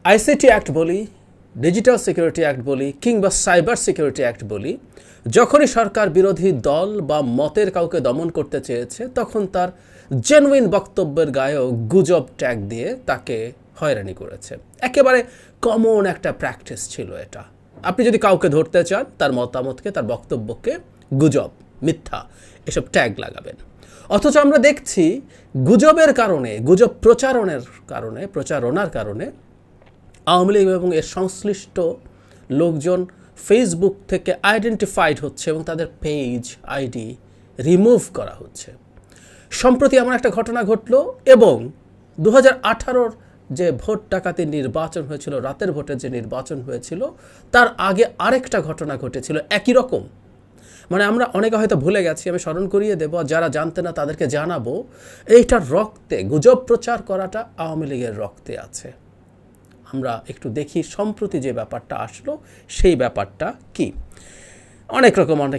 ICT act বলি, digital security act বলি কিংবা সাইবার সিকিউরিটি অ্যাক্ট বলি, যখনই সরকার বিরোধী দল বা মতের কাউকে দমন করতে চেয়েছে তখন তার জেনুইন বক্তব্যের গায়েও গুজব ট্যাগ দিয়ে তাকে হয়রানি করেছে। একেবারে কমন একটা প্র্যাকটিস ছিল এটা। আপনি যদি কাউকে ধরতে চান তার মতামতকে, তার বক্তব্যকে গুজব, মিথ্যা এসব ট্যাগ লাগাবেন। অথচ আমরা দেখছি গুজবের কারণে, গুজব প্রচারণার কারণে আওয়ামী লীগ এবং এর সংশ্লিষ্ট লোকজন ফেসবুক থেকে আইডেন্টিফাইড হচ্ছে এবং তাদের পেজ, আইডি রিমুভ করা হচ্ছে। সম্প্রতি এমন একটা ঘটনা ঘটল এবং 2018-র যে ভোট ডাকাতির নির্বাচন হয়েছিল, রাতের ভোটের যে নির্বাচন হয়েছিল, তার আগে আরেকটা ঘটনা ঘটেছিল একই রকম। মানে আমরা অনেকে হয়তো ভুলে গেছি, আমি স্মরণ করিয়ে দেবো, যারা জানতে না তাদেরকে জানাবো, এইটার রক্তে, গুজব প্রচার করাটা আওয়ামী লীগের রক্তে আছে। আমরা একটু দেখি সম্প্রতি যে ব্যাপারটা আসলো সেই ব্যাপারটা কি। অনেক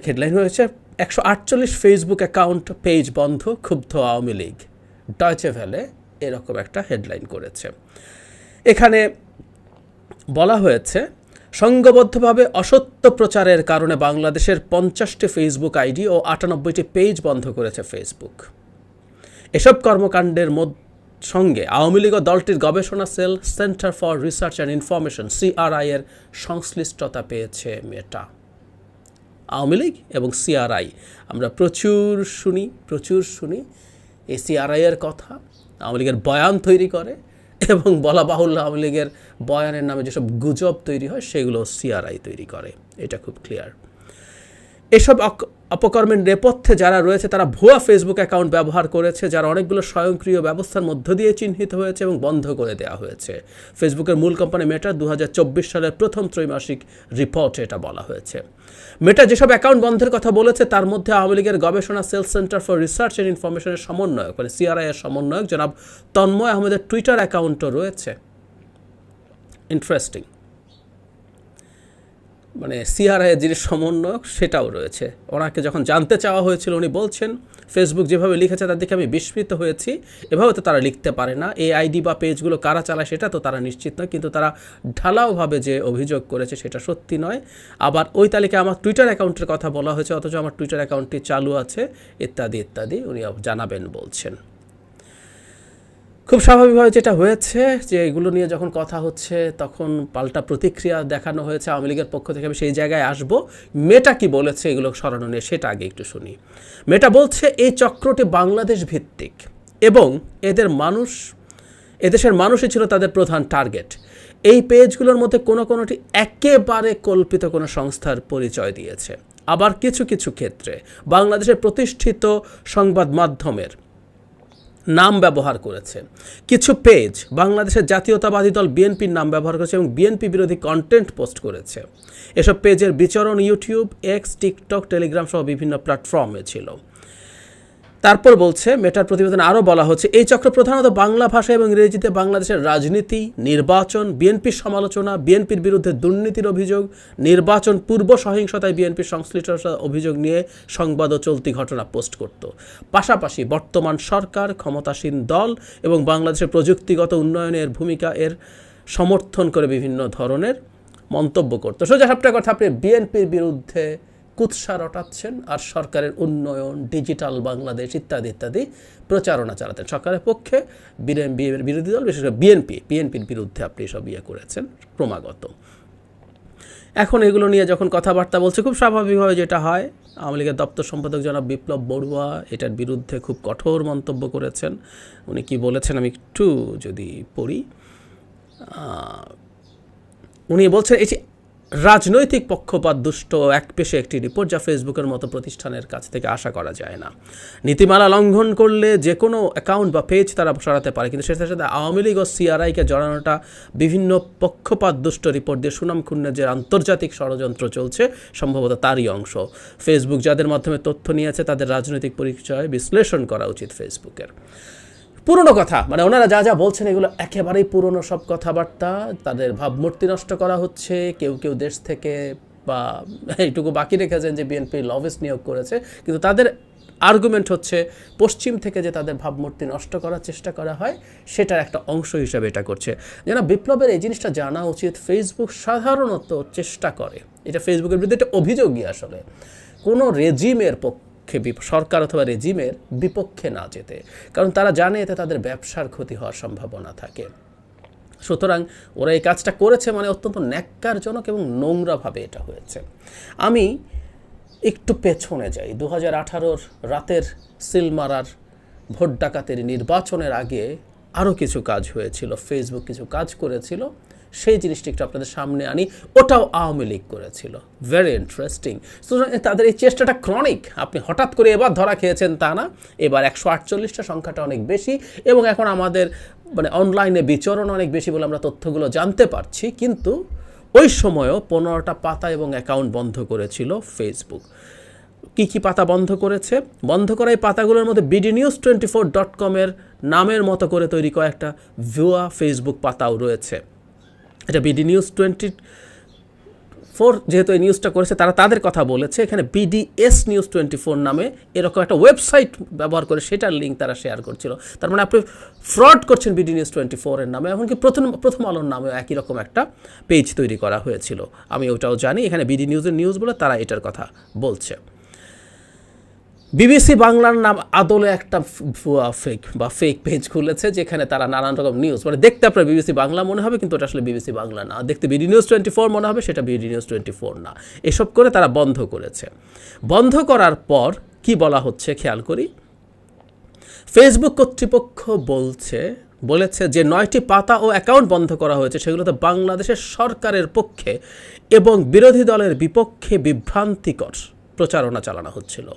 হেডলাইন হয়েছে। 148 ফেসবুক অ্যাকাউন্ট পেজ বন্ধ, ক্ষুব্ধ আওয়ামী লীগ। ডয়চে ভেলে এরকম একটা হেডলাইন করেছে। এখানে বলা হয়েছে, সংঘবদ্ধভাবে অসত্য প্রচারের কারণে বাংলাদেশের 50টি ফেসবুক আইডি ও 98টি পেজ বন্ধ করেছে ফেসবুক। এসব কর্মকাণ্ডের সঙ্গে আওয়ামী লীগ ও দলটির গবেষণা cell centre for research and information CRI এর সংশ্লিষ্টতা পেয়েছে মেটা। আওয়ামী লীগ এবং সিআরআই আমরা প্রচুর শুনি এই সিআরআই এর কথা। আওয়ামী লীগের বয়ান তৈরি করে এবং বলা বাহুল্য আওয়ামী লীগের বয়ানের নামে যেসব গুজব তৈরি হয় সেগুলো সিআরআই তৈরি করে, এটা খুব ক্লিয়ার। এসব অপকর্মের নেপথ্যে যারা রয়েছে তারা ভুয়া ফেসবুক অ্যাকাউন্ট ব্যবহার করেছে, যারা অনেকগুলো স্বয়ংক্রিয় ব্যবস্থার মধ্য দিয়ে চিহ্নিত হয়েছে এবং বন্ধ করে দেওয়া হয়েছে। ফেসবুকের মূল কোম্পানি মেটা 2024 সালের প্রথম ত্রৈমাসিক রিপোর্টে এটা বলা হয়েছে। মেটা যেসব অ্যাকাউন্ট বন্ধের কথা বলেছে তার মধ্যে আওয়ামী লীগের গবেষণা cell centre for research and ইনফরমেশনের সমন্বয়ক, মানে সিআরআই এর সমন্বয়ক জনাব তন্ময় আহমেদের টুইটার অ্যাকাউন্টও রয়েছে। ইন্টারেস্টিং, মানে সিআরআই এর যিনি সমন্বয়ক সেটাও রয়েছে। ওনাকে যখন জানতে চাওয়া হয়েছিল উনি বলছেন, ফেসবুক যেভাবে লিখেছে তার দিকে আমি বিস্মিত হয়েছি, এভাবে তো তারা লিখতে পারে না, এই আইডি বা পেজগুলো কারা চালায় সেটা তো তারা নিশ্চিত নয়, কিন্তু তারা ঢালাওভাবে যে অভিযোগ করেছে সেটা সত্যি নয়। আবার ওই তালিকায় আমার টুইটার অ্যাকাউন্টের কথা বলা হয়েছে, অথচ আমার টুইটার অ্যাকাউন্টটি চালু আছে, ইত্যাদি ইত্যাদি উনি জানাবেন বলছেন। খুব স্বাভাবিকভাবে যেটা হয়েছে যে এগুলো নিয়ে যখন কথা হচ্ছে তখন পাল্টা প্রতিক্রিয়া দেখানো হয়েছে আওয়ামী লীগের পক্ষ থেকে। আমি সেই জায়গায় আসব। মেটা কি বলেছে এগুলো সরানো নিয়ে সেটা আগে একটু শুনি। মেটা বলছে, এই চক্রটি বাংলাদেশ ভিত্তিক এবং এদেশের মানুষই ছিল তাদের প্রধান টার্গেট। এই পেজগুলোর মধ্যে কোনোটি একেবারে কল্পিত কোনো সংস্থার পরিচয় দিয়েছে, আবার কিছু কিছু ক্ষেত্রে বাংলাদেশের প্রতিষ্ঠিত সংবাদ মাধ্যমের নাম ব্যবহার করেছে। কিছু পেজ বাংলাদেশের জাতীয়তাবাদী দল বিএনপির নাম ব্যবহার করেছে এবং বিএনপি বিরোধী কন্টেন্ট পোস্ট করেছে। এসব পেজের বিচরণ ইউটিউব, এক্স, টিকটক, টেলিগ্রাম সহ বিভিন্ন প্ল্যাটফর্মে ছিল। তারপর বলছে, মেটার প্রতিবেদনে আরও বলা হচ্ছে, এই চক্র প্রধানত বাংলা ভাষা এবং ইংরেজিতে বাংলাদেশের রাজনীতি, নির্বাচন, বিএনপির সমালোচনা, বিএনপির বিরুদ্ধে দুর্নীতির অভিযোগ, নির্বাচন পূর্ব সহিংসতায় বিএনপির সংশ্লিষ্টতার অভিযোগ নিয়ে সংবাদ ও চলতি ঘটনা পোস্ট করত। পাশাপাশি বর্তমান সরকার, ক্ষমতাসীন দল এবং বাংলাদেশের প্রযুক্তিগত উন্নয়নের ভূমিকা এর সমর্থন করে বিভিন্ন ধরনের মন্তব্য করত। সোজা সাপটা কথা, আপনি বিএনপির বিরুদ্ধে কুৎসা রটাচ্ছেন আর সরকারের উন্নয়ন, ডিজিটাল বাংলাদেশ ইত্যাদি ইত্যাদি প্রচারণা চালাতেন। সরকারের পক্ষে বিরোধী দল, বিশেষ করে বিএনপির বিরুদ্ধে আপনি সব করেছেন ক্রমাগত। এখন এগুলো নিয়ে যখন কথাবার্তা বলছে, খুব স্বাভাবিকভাবে যেটা হয়, আওয়ামী লীগের দপ্তর সম্পাদক জনাব বিপ্লব বড়ুয়া এটার বিরুদ্ধে খুব কঠোর মন্তব্য করেছেন। উনি কি বলেছেন আমি একটু যদি পড়ি। উনি বলছেন, এই রাজনৈতিক পক্ষপাত দুষ্ট একপেশে একটি রিপোর্ট যা ফেসবুকের মতো প্রতিষ্ঠানের কাছ থেকে আশা করা যায় না। নীতিমালা লঙ্ঘন করলে যে কোনো অ্যাকাউন্ট বা পেজ তারা সরাতে পারে, কিন্তু সেটার সাথে আওয়ামী লীগ ও সিআরআইকে জড়ানোটা বিভিন্ন পক্ষপাত দুষ্ট রিপোর্ট দিয়ে সুনাম ক্ষুণ্ণের যে আন্তর্জাতিক ষড়যন্ত্র চলছে সম্ভবত তারই অংশ। ফেসবুক যাদের মাধ্যমে তথ্য নিয়েছে তাদের রাজনৈতিক পরিচয় বিশ্লেষণ করা উচিত ফেসবুকের। পুরনো কথা, মানে ওনারা যা যা বলছেন এগুলো একেবারেই পুরনো সব কথাবার্তা, তাদের ভাবমূর্তি নষ্ট করা হচ্ছে। কেউ কেউ দেশ থেকে বা এইটুকু বাকি রেখেছেন যে বিএনপি লবিস্ট নিয়োগ করেছে, কিন্তু তাদের আর্গুমেন্ট হচ্ছে পশ্চিম থেকে যে তাদের ভাবমূর্তি নষ্ট করার চেষ্টা করা হয় সেটার একটা অংশ হিসাবে এটা করছে। যেন বিপ্লবের এই জিনিসটা জানা উচিত, ফেসবুক সাধারণত চেষ্টা করে, এটা ফেসবুকের বিরুদ্ধে একটা অভিযোগই আসলে, কোনো রেজিমের পক্ষে, সরকার অথবা রেজিমের বিপক্ষে না যেতে, কারণ তারা জানে এতে তাদের ব্যবসার ক্ষতি হওয়ার সম্ভাবনা থাকে। সুতরাং ওরা এই কাজটা করেছে মানে অত্যন্ত ন্যাক্কারজনক এবং নোংরাভাবে এটা হয়েছে। আমি একটু পেছনে যাই, 2018 রাতের সিলমারার ভোট ডাকাতের নির্বাচনের আগে আরও কিছু কাজ হয়েছিল, ফেসবুক কিছু কাজ করেছিল, সেই জিনিসটি একটু আপনাদের সামনে আনি। ওটাও আওয়ামী লীগ করেছিল, ভেরি ইন্টারেস্টিং। সুতরাং তাদের এই চেষ্টাটা ক্রনিক, আপনি হঠাৎ করে এবার ধরা খেয়েছেন তা না, এবার 148টা সংখ্যাটা অনেক বেশি, এবং এখন আমাদের মানে অনলাইনে বিচরণ অনেক বেশি বলে আমরা তথ্যগুলো জানতে পারছি। কিন্তু ওই সময়ও 15টা পাতা এবং অ্যাকাউন্ট বন্ধ করেছিল ফেসবুক। কী পাতা বন্ধ করেছে? বন্ধ করা এই পাতাগুলোর মধ্যে bdnews24.com এর নামের মতো করে তৈরি কয়েকটা ভুয়া ফেসবুক পাতাও রয়েছে। এটা BDNews24 যেহেতু এই নিউজটা করেছে তারা তাদের কথা বলেছে, এখানে BDS News 24 নামে এরকম একটা ওয়েবসাইট ব্যবহার করে সেটার লিঙ্ক তারা শেয়ার করছিল। তার মানে আপনি ফ্রড করছেন BDNews24 এর নামে। এমনকি প্রথম আলোর নামে একই রকম একটা পেজ তৈরি করা হয়েছিল, আমি ওটাও জানি। এখানে BD নিউজের নিউজ বলে তারা এটার কথা বলছে। বিবিসি বাংলার নাম আদলে একটা ফেক পেজ খুলেছে, যেখানে তারা নানান রকম নিউজ, মানে দেখতে আপনার বিবিসি বাংলা মনে হবে কিন্তু ওটা আসলে বিবিসি বাংলা না, দেখতে BDNews24 মনে হবে, সেটা BDNews24 না। এসব করে তারা বন্ধ করেছে। বন্ধ করার পর কি বলা হচ্ছে খেয়াল করি। ফেসবুক কর্তৃপক্ষ বলেছে যে 9টি পাতা ও অ্যাকাউন্ট বন্ধ করা হয়েছে সেগুলোতে বাংলাদেশের সরকারের পক্ষে এবং বিরোধী দলের বিপক্ষে বিভ্রান্তিকর প্রচারণা চালানো হচ্ছিল।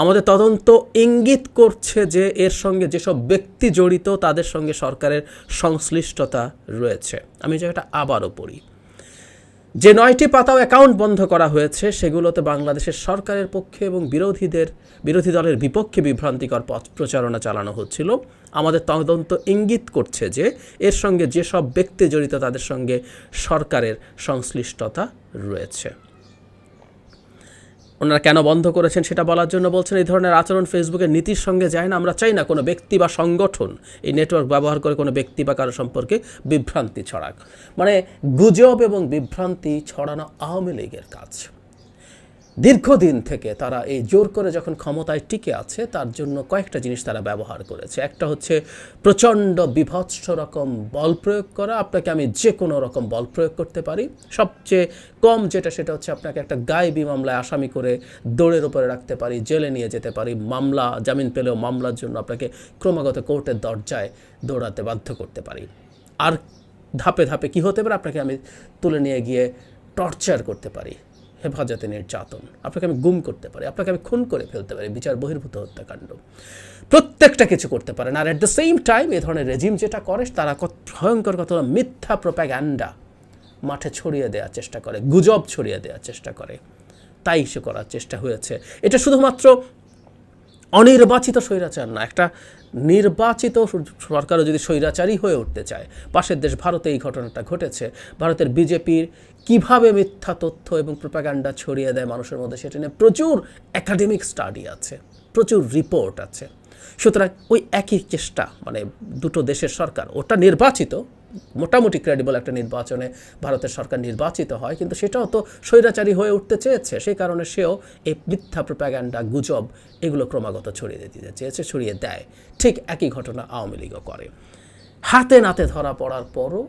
আমাদের তদন্ত ইঙ্গিত করছে যে এর সঙ্গে যেসব ব্যক্তি জড়িত তাদের সঙ্গে সরকারের সংশ্লিষ্টতা রয়েছে। আমি জায়গাটা আবারও পড়ি। যে 9টি পাতা ও অ্যাকাউন্ট বন্ধ করা হয়েছে সেগুলোতে বাংলাদেশের সরকারের পক্ষে এবং বিরোধী দলের বিপক্ষে বিভ্রান্তিকর প্রচারণা চালানো হচ্ছিল। আমাদের তদন্ত ইঙ্গিত করছে যে এর সঙ্গে যেসব ব্যক্তি জড়িত তাদের সঙ্গে সরকারের সংশ্লিষ্টতা রয়েছে। ওনারা কেন বন্ধ করেছেন সেটা বলার জন্য বলছেন, এই ধরনের আচরণ ফেসবুকের নীতির সঙ্গে যায় না। আমরা চাই না কোনো ব্যক্তি বা সংগঠন এই নেটওয়ার্ক ব্যবহার করে কোনো ব্যক্তি বা কারো সম্পর্কে বিভ্রান্তি ছড়াক। মানে গুজব এবং বিভ্রান্তি ছড়ানো আওয়ামী লীগের কাজ। দীর্ঘদিন থেকে তারা এই জোর করে যখন ক্ষমতায় টিকে আছে তার জন্য কয়েকটা জিনিস তারা ব্যবহার করেছে। একটা হচ্ছে প্রচণ্ড বিভৎস রকম বল প্রয়োগ করা। আপনাকে আমি যে কোনো রকম বল প্রয়োগ করতে পারি, সবচেয়ে কম যেটা সেটা হচ্ছে আপনাকে একটা গায়েবী মামলায় আসামি করে দৌড়ের উপরে রাখতে পারি, জেলে নিয়ে যেতে পারি, মামলা জামিন পেলেও মামলার জন্য আপনাকে ক্রমাগত কোর্টের দরজায় দৌড়াতে বাধ্য করতে পারি। আর ধাপে ধাপে কী হতে পারে, আপনাকে আমি তুলে নিয়ে গিয়ে টর্চার করতে পারি, হেফাজতে নির্যাতন, আপনাকে আমি গুম করতে পারি, আপনাকে আমি খুন করে ফেলতে পারি, বিচার বহির্ভূত হত্যাকাণ্ড, প্রত্যেকটা কিছু করতে পারেন। আর অ্যাট দ্য সেম টাইম এই ধরনের রেজিম যেটা করে তারা ভয়ঙ্কর কত মিথ্যা প্রোপাগ্যান্ডা মাঠে ছড়িয়ে দেওয়ার চেষ্টা করে, গুজব ছড়িয়ে দেওয়ার চেষ্টা করে, তাই সে করার চেষ্টা হয়েছে। এটা শুধুমাত্র অনির্বাচিত স্বৈরাচার না, একটা নির্বাচিত সরকারও যদি স্বৈরাচারী হয়ে উঠতে চায়, পাশের দেশ ভারতে এই ঘটনাটা ঘটেছে। ভারতের বিজেপির কিভাবে মিথ্যা তথ্য এবং প্রোপাগান্ডা ছড়িয়ে দেয় মানুষের মধ্যে, সেটা নিয়ে প্রচুর একাডেমিক স্টাডি আছে, প্রচুর রিপোর্ট আছে। সুতরাং ওই একই চেষ্টা, মানে দুটো দেশের সরকার, ওটা নির্বাচিত, মোটামুটি ক্রেডিবল একটা নির্বাচনে ভারতের সরকার নির্বাচিত হয়, কিন্তু সেটাও তো স্বৈরাচারী হয়ে উঠতে চেয়েছে, সেই কারণে সেও এই মিথ্যা প্রোপাগান্ডা গুজব এগুলো ক্রমাগত ছড়িয়ে দিতে চেয়েছে, ছড়িয়ে দেয়। ঠিক একই ঘটনা আওয়ামী লীগও করে। হাতে নাতে ধরা পড়ার পরও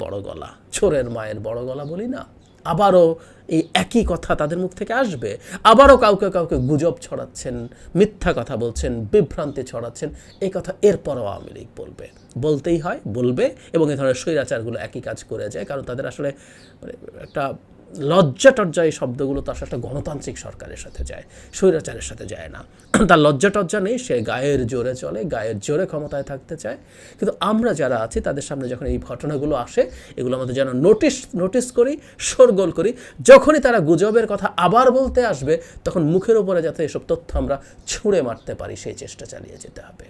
বড় গলা, চোরের মায়ের বড় গলা বলি না, আবারও এই একই কথা তাদের মুখ থেকে আসবে, আবারও কাউকে গুজব ছড়াচ্ছেন, মিথ্যা কথা বলছেন, বিভ্রান্তি ছড়াচ্ছেন। এই কথা এরপরও আওয়ামী লীগ বলতেই হয়, বলবে, এবং এই ধরনের স্বৈরাচারগুলো একই কাজ করে যায়। কারণ তাদের আসলে একটা লজ্জা টজ্জা, এই শব্দগুলো তো আসলে একটা গণতান্ত্রিক সরকারের সাথে যায়, স্বৈরাচারের সাথে যায় না। তার লজ্জা টজ্জা নেই, সে গায়ের জোরে চলে, গায়ের জোরে ক্ষমতায় থাকতে চায়। কিন্তু আমরা যারা আছি তাদের সামনে যখন এই ঘটনাগুলো আসে, এগুলো আমাদের যেন নোটিস করি, শোরগোল করি। যখনই তারা গুজবের কথা আবার বলতে আসবে, তখন মুখের উপরে যাতে এসব তথ্য আমরা ছুঁড়ে মারতে পারি সেই চেষ্টা চালিয়ে যেতে হবে।